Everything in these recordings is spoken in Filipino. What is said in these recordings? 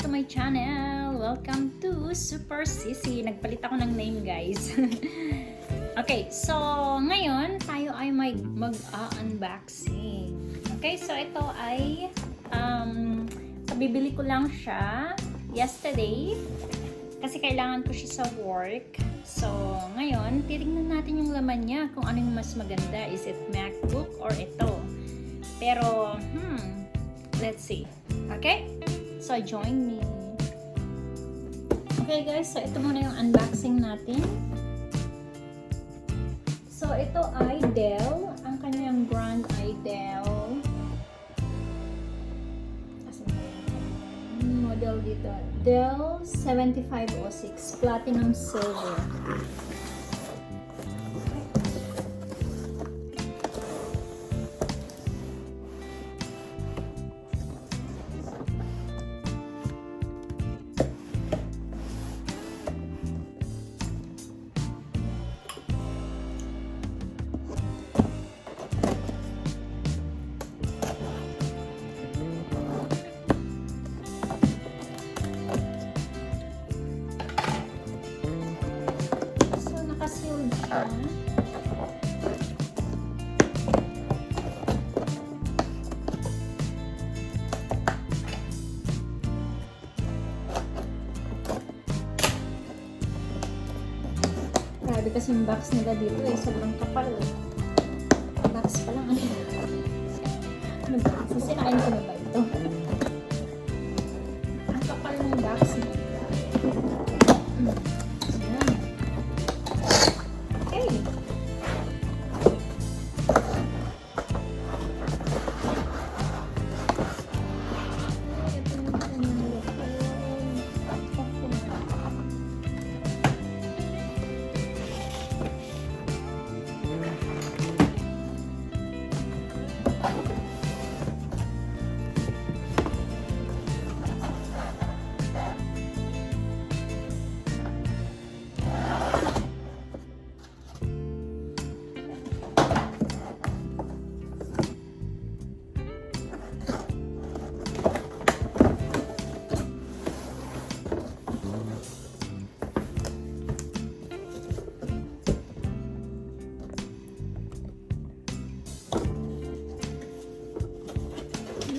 to my channel! Welcome to Super Sissy. Nagpalit ako ng name, guys. Okay, so ngayon tayo ay mag-unboxing. Okay, so ito ay kabibili ko lang siya yesterday kasi kailangan ko siya sa work. So ngayon, titingnan natin yung laman niya kung ano yung mas maganda. Is it MacBook or ito? Pero, let's see. Okay? So, join me. Okay guys, so ito muna yung unboxing natin. So, ito ay Dell. Ang kanyang brand ay Dell. Kasi yung model dito. Dell 7506 Platinum Silver. Grabe kasi yung box nila dito ay sobrang kapal. Box pa lang. Ano ba? Sisirain ko na ba ito? Ang kapal ng box nila.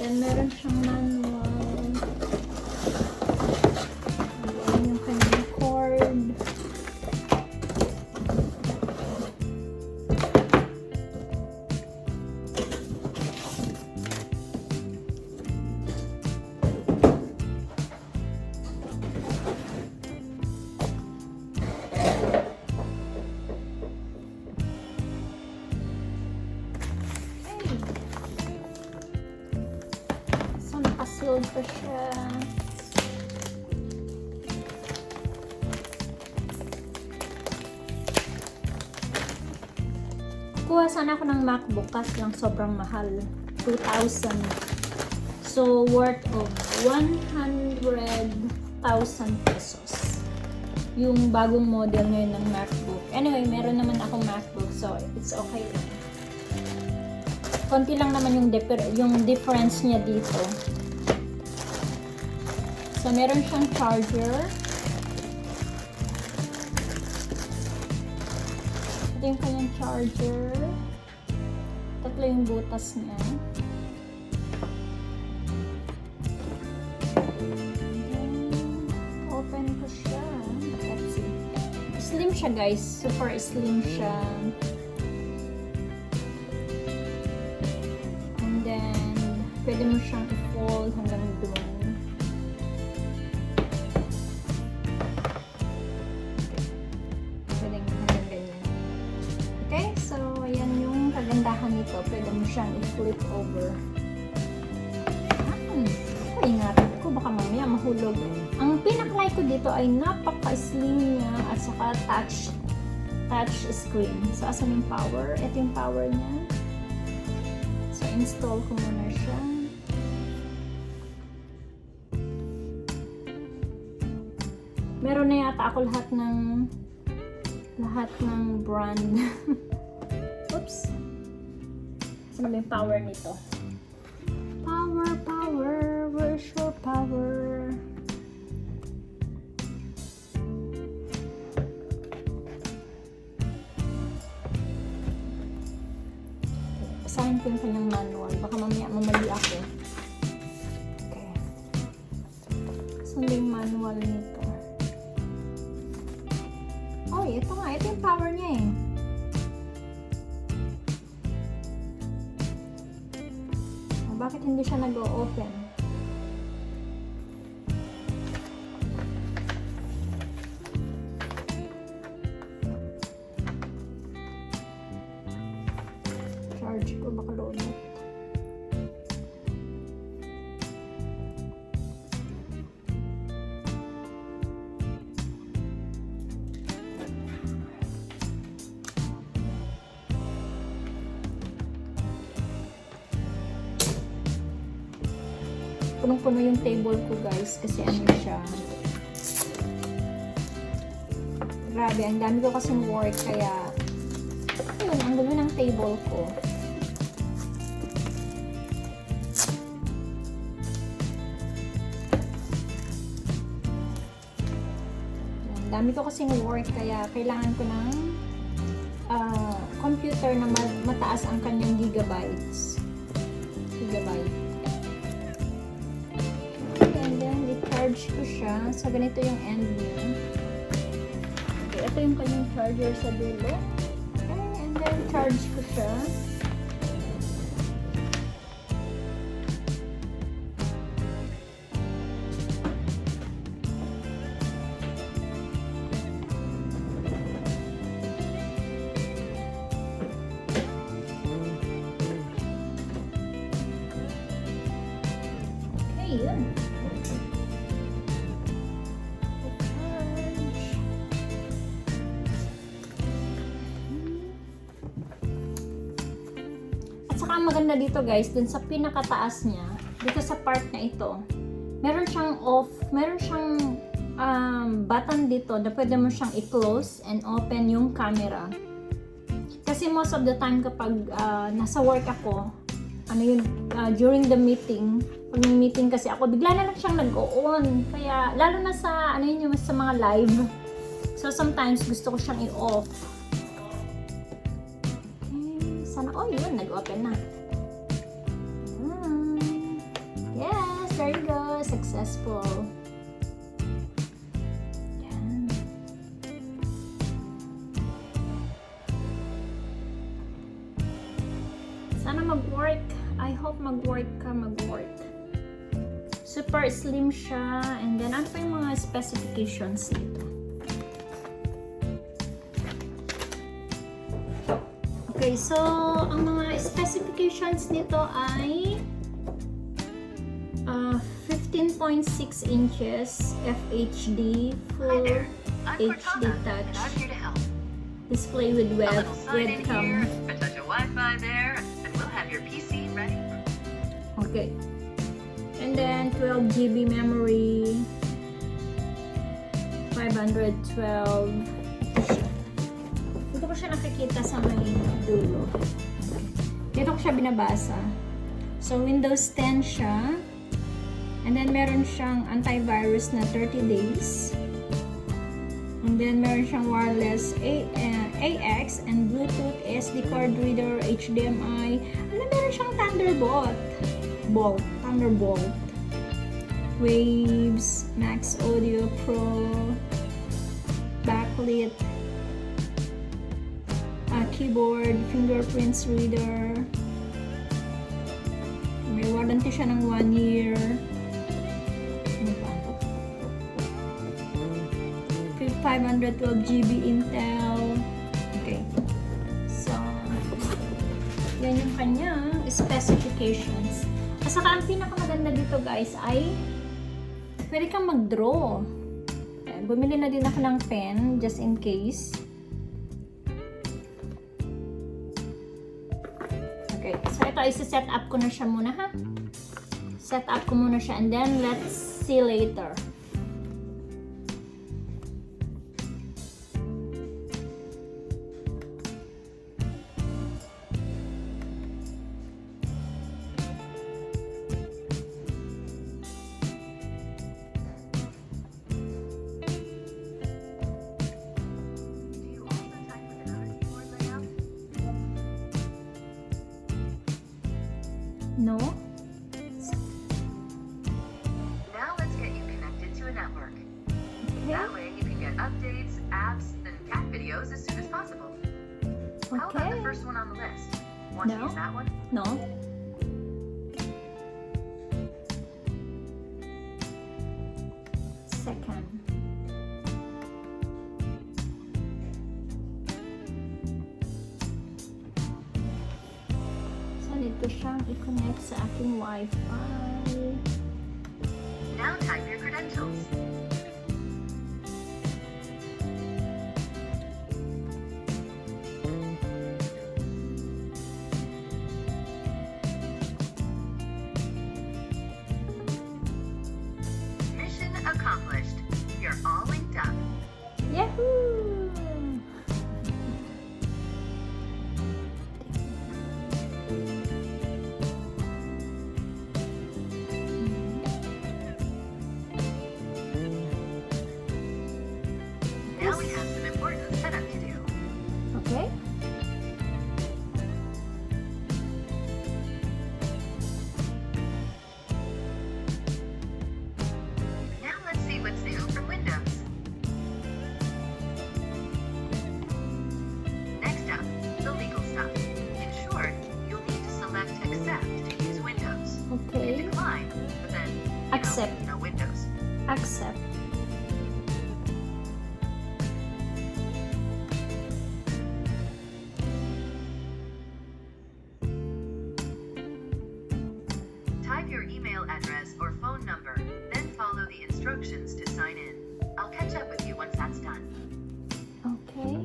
Then, meron siyang manual. Ayan yung kanyang cord. Sealed pa siya. Kuha sana ako ng MacBook kasi lang sobrang mahal. 2,000. So, worth of 100,000 pesos. Yung bagong model ngayon ng MacBook. Anyway, meron naman akong MacBook so it's okay. Konti lang naman yung difference niya dito. So, meron siyang charger. Ito yung kanyang charger. Tatlo yung butas niya. Open ko siya. Let's see. Slim siya guys. Super slim siya. And then, pwede mo siyang i-fold hanggang doon. Kagandahan nito, pwede mo siyang i-flip over. Ingatan ko, baka mamaya mahulog. Ang pinaka-like ko dito ay napaka-slim niya at saka touch screen. So, asan yung power? Ito yung power niya. So, install ko muna siya. Meron na yata ako lahat ng brand. Oops. Saan yung power nito? Power. Where's your power? basahin ko yung kanyang manual. Baka mamaya mamali ako. Okay. Saan ba yung manual nito? Oh, ito nga. Ito yung power niya eh. Oh, bakit hindi siya nag-o-open? Charge ko, baka loaded. Punong-puno yung table ko guys kasi ano siya. Grabe, ang dami ko kasing work kaya ayun, ang dami ng table ko. Dami ko kasing work kaya kailangan ko ng computer na mataas ang kanyang gigabyte. And then i-charge ko siya. So ganito yung end niya. Okay, ito yung kanyang charger sa dulo. Okay, and then charge ko siya. Yun. At saka ang maganda dito guys, dun sa pinakataas niya, dito sa part na ito, meron siyang off, meron siyang button dito na pwede mo siyang i-close and open yung camera. Kasi most of the time kapag nasa work ako, ano yun, during the meeting, pag may meeting kasi ako, bigla na lang siyang nag-on. Kaya, lalo na sa, ano yun, yung sa mga live. So, sometimes gusto ko siyang i-off. Okay, sana, oh yun, nag-open na. Yes, there you go, successful. Yan. Sana mag-work. I hope mag-work ka, mag-work. Super slim siya. And then, ano pa yung mga specifications nito? Okay, so, ang mga specifications nito ay 15.6 inches FHD, full HD touch, display with webcam. Okay. And then 12 GB memory, 512. Dito ko siya nakikita sa may dulo. Dito ko siya binabasa. So Windows 10 siya. And then meron siyang antivirus na 30 days. And then meron siyang wireless AX and Bluetooth, SD card reader, HDMI. Ano, meron siyang Thunderbolt. Waves, Max Audio Pro, backlit, keyboard, fingerprints reader. May warranty siya ng 1 year. Ano pa? 512 GB Intel. Okay. So, yan yung kanyang specifications. At saka ang pinakamaganda dito guys ay pwede kang mag-draw. Bumili na din ako ng pen just in case. Okay. So ito, isi-set up ko na siya muna ha. Set up ko muna siya and then let's see later. No? Now let's get you connected to a network. Okay. That way you can get updates, apps, and cat videos as soon as possible. How about the Okay. first one on the list? Want to No. use that one? No? Second. So, need ko siyang i-connect sa aking Wi-Fi. Now type your credentials. Mission accomplished. You're all linked up. Yahoo! Now we have some important setup to do. Okay. Now let's see what's new for Windows. Next up, the legal stuff. In short, you'll need to select Accept to use Windows. Okay. Decline, but then, Accept. no Windows. Accept. Type your email address or phone number, then follow the instructions to sign in. I'll catch up with you once that's done. Okay.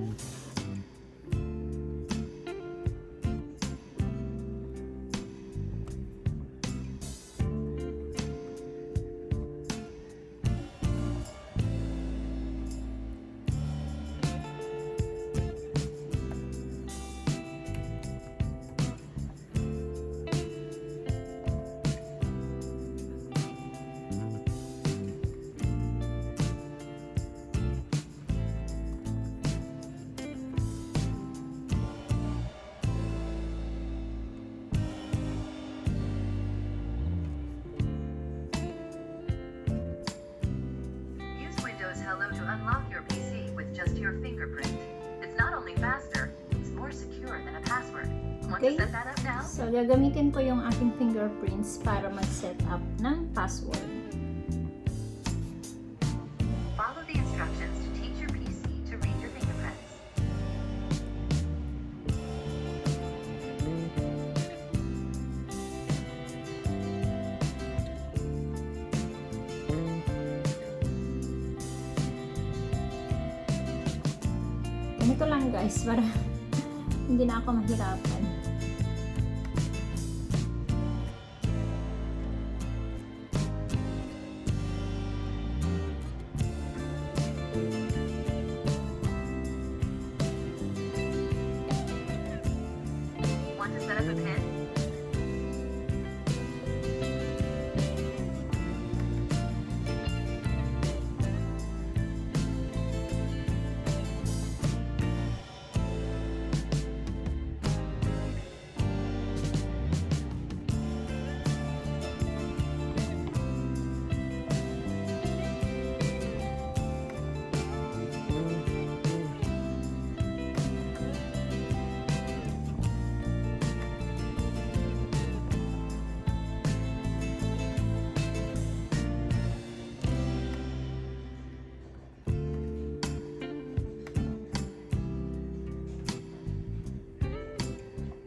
Use Windows Hello to unlock your PC with just your fingerprint. It's not only faster, it's more secure than a password. Want Okay. to set that up now? So, gagamitin ko yung aking fingerprints para mag-set up ng password. Follow the instructions to teach your PC to read your fingerprints. Ganito lang guys, para hindi na ako mahirapan. Want to set up a pin?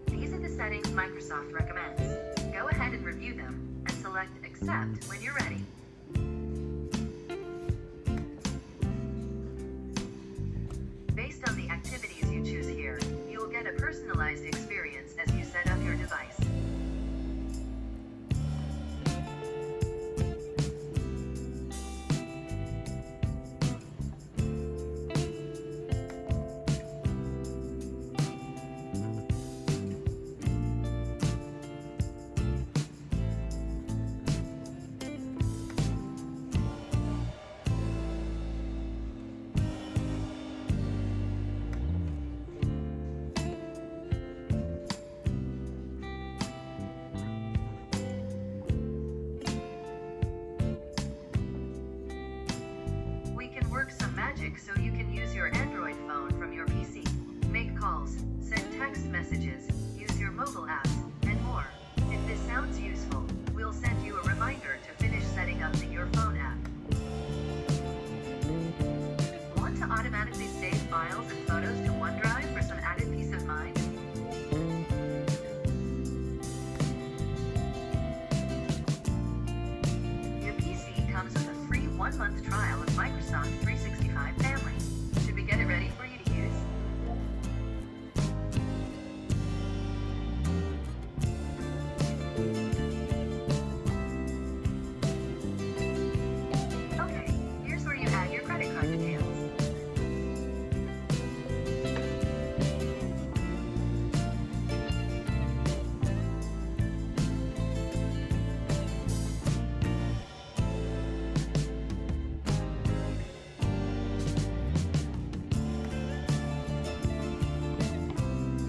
These are the settings Microsoft recommends. Go ahead and review them and select Accept when you're ready. Based on the activities you choose here, you will get a personalized experience as you set up your device. magic so you can use your Android phone from your PC, make calls, send text messages, use your mobile apps, and more. If this sounds useful, we'll send you a reminder to finish setting up your phone app. Want to automatically save files and photos to OneDrive for some added peace of mind? Your PC comes with a free 1-month trial of Microsoft 365 Family. Should we get it ready for you to use? Okay, here's where you add your credit card details.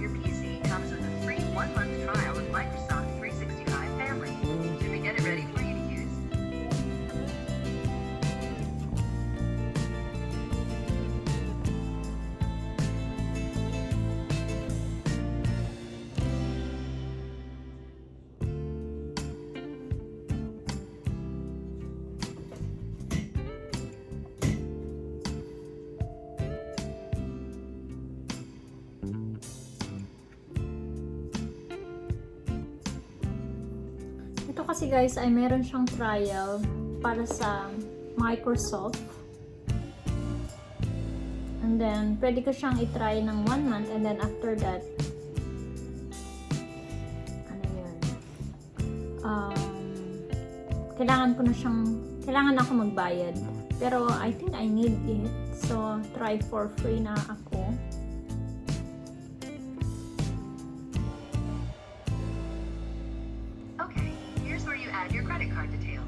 Your PC comes with a free 1-month trial of Microsoft 365 Family. Should we get it ready for you to use? Ito kasi guys ay meron siyang trial para sa Microsoft. And then, pwede ko siyang i-try ng 1 month and then after that, ano yun, kailangan ako magbayad. Pero I think I need it. So, try for free na ako. Okay, here's where you add your credit card details.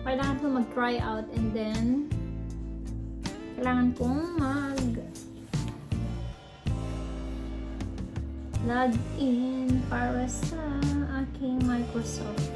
Kailangan ko mag-try out and then kailangan kong log in para sa aking Microsoft.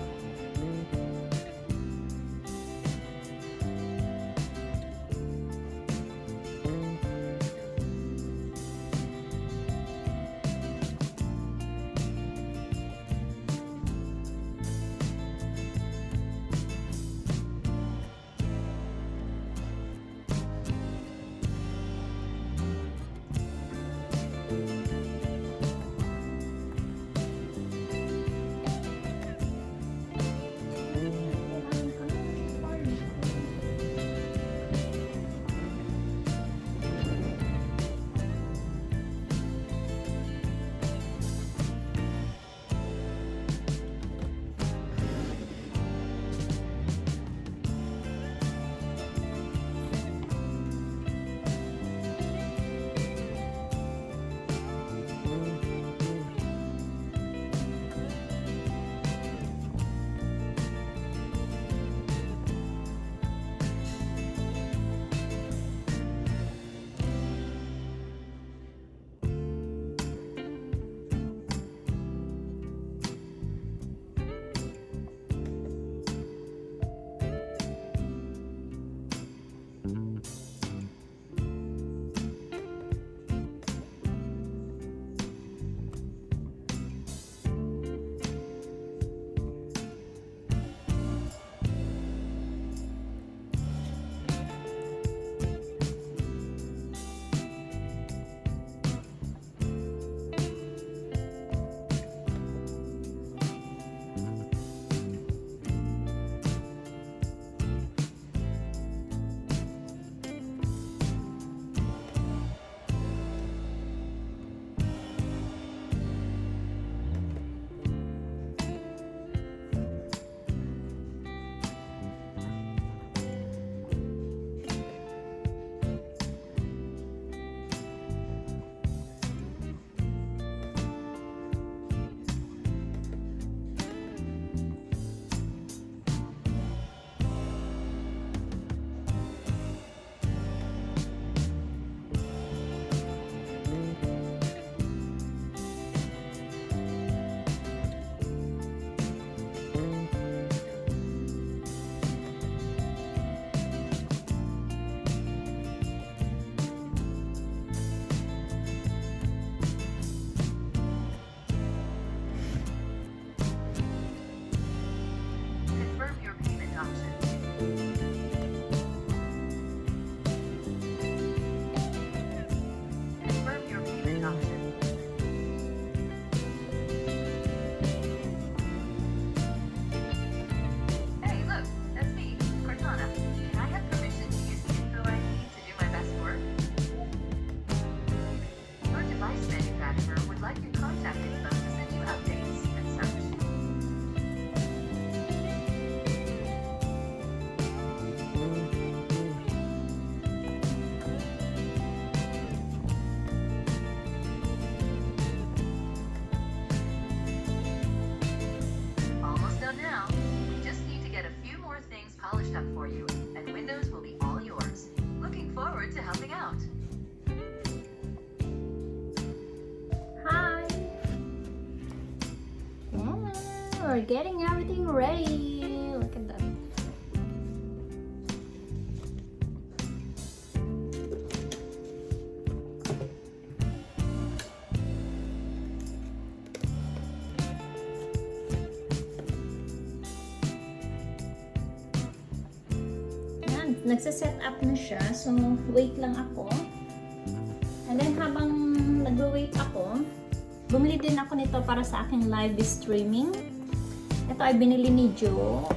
we're getting everything ready. Look at that. Yan, nagsa-set up na siya. So, wait lang ako. And then, habang nag-wait ako, bumili din ako nito para sa aking live streaming. Ito ay binili ni Joe.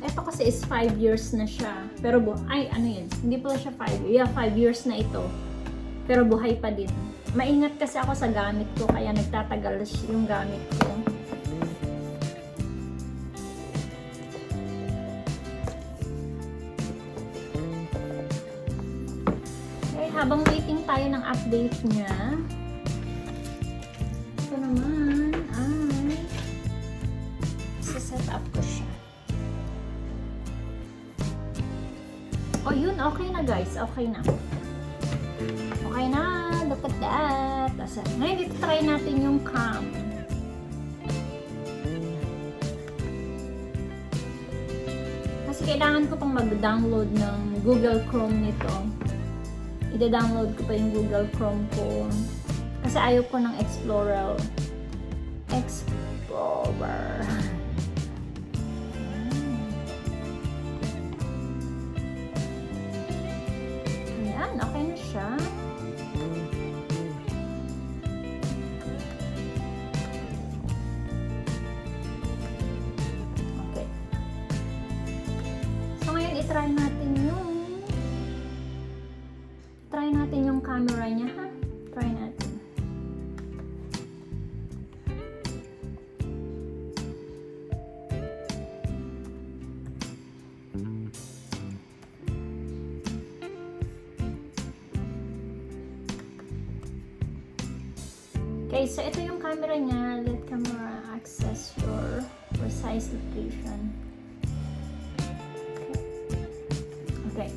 Ito kasi is 5 years na siya. Pero ay ano yun? Hindi pala siya 5 years. Yeah, 5 years na ito. Pero buhay pa din. Maingat kasi ako sa gamit ko kaya nagtatagal yung gamit ko. Okay, habang waiting tayo ng update niya. Ito naman ay set up ko siya. Oh, yun. Okay na, guys. Okay na. Okay na. Look at that. Ngayon, dito try natin yung cam. Kasi kailangan ko pang mag-download ng Google Chrome nito. Ida-download ko pa yung Google Chrome ko. Kasi ayaw ko ng Explorer. Okay na siya. Okay. So, ngayon i-try natin yung camera niya, ha? Try natin. Okay, so ito yung camera niya. Let camera access your precise location. Okay.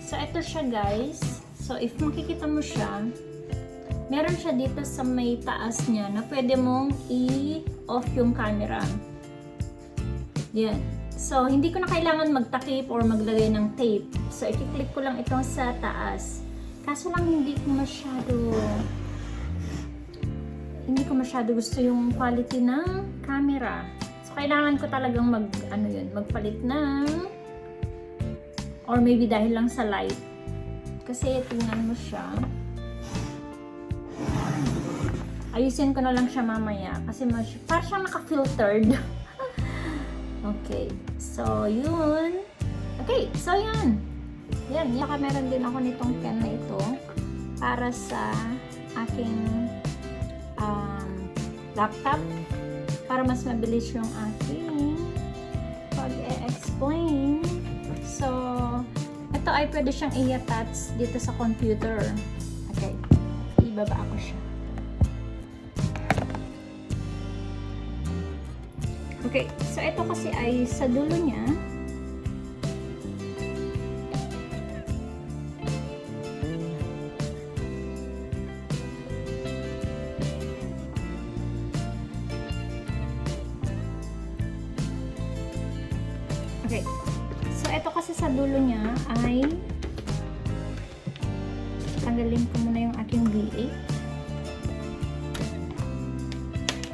So ito siya, guys. So if makikita mo siya, meron siya dito sa may taas niya na pwede mong i-off yung camera. Yan. So hindi ko na kailangan magtakip or maglagay ng tape. So i-click ko lang itong sa taas. Kaso lang hindi ko masyado gusto yung quality ng camera. So, kailangan ko talagang magpalit ng or maybe dahil lang sa light. Kasi, tingnan mo siya. Ayusin ko na lang siya mamaya. Kasi, parang siyang naka-filtered. Okay. So, yun. Okay. So, yan. Yan. Meron din ako nitong pen na ito para sa aking laptop para mas mabilis yung aking pag-e-explain. So, ito ay pwede siyang i-attach dito sa computer. Okay. Ibaba ko siya. Okay. So, ito kasi ay sa dulo niya. Okay. So, ito kasi sa dulo niya ay tanggalin ko muna yung aking V8.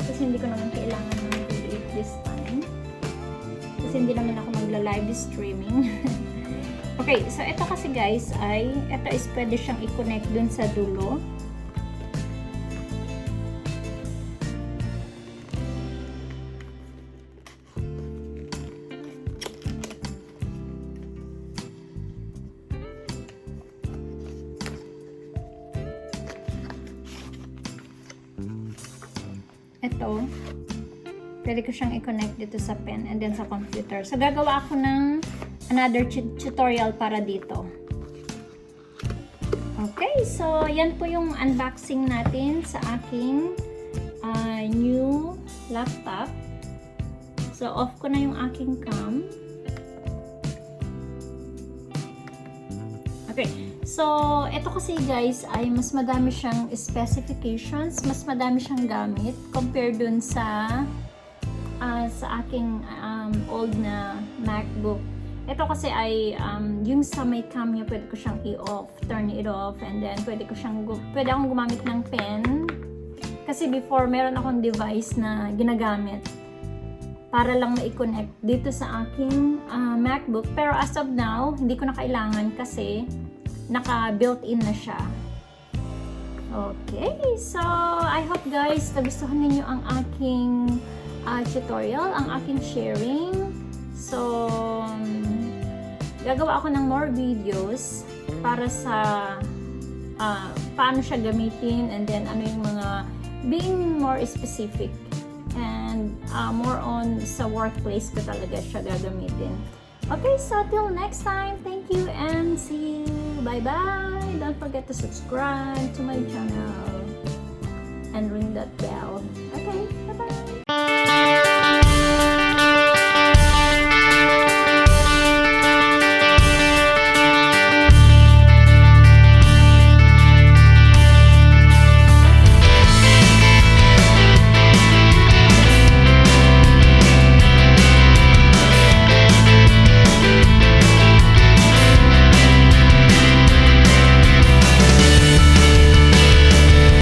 Kasi hindi ko naman kailangan ng V8 this time. Kasi hindi naman ako magla-live streaming. Okay. So, ito kasi guys ay, ito is pwede siyang i-connect dun sa dulo. Ito, pwede ko siyang i-connect dito sa pen and then sa computer. So, gagawa ako ng another tutorial para dito. Okay, so yan po yung unboxing natin sa aking new laptop. So off ko na yung aking cam. Okay, so ito kasi guys ay mas madami siyang specifications, mas madami siyang gamit compared dun sa aking old na MacBook. Ito kasi ay yung sa may cam niya, pwede ko siyang i-off, turn it off, and then pwede akong gumamit ng pen. Kasi before, meron akong device na ginagamit para lang ma-connect dito sa aking MacBook. Pero as of now, hindi ko na kailangan kasi naka-built-in na siya. Okay, so I hope guys nagustuhan ninyo ang aking tutorial, ang aking sharing. So, gagawa ako ng more videos para sa paano siya gamitin, and then ano yung mga being more specific and more on sa workplace ko talaga siya gagamitin. Okay, so till next time, thank you and see you. Bye bye. Don't forget to subscribe to my channel and ring that bell. Okay, bye bye.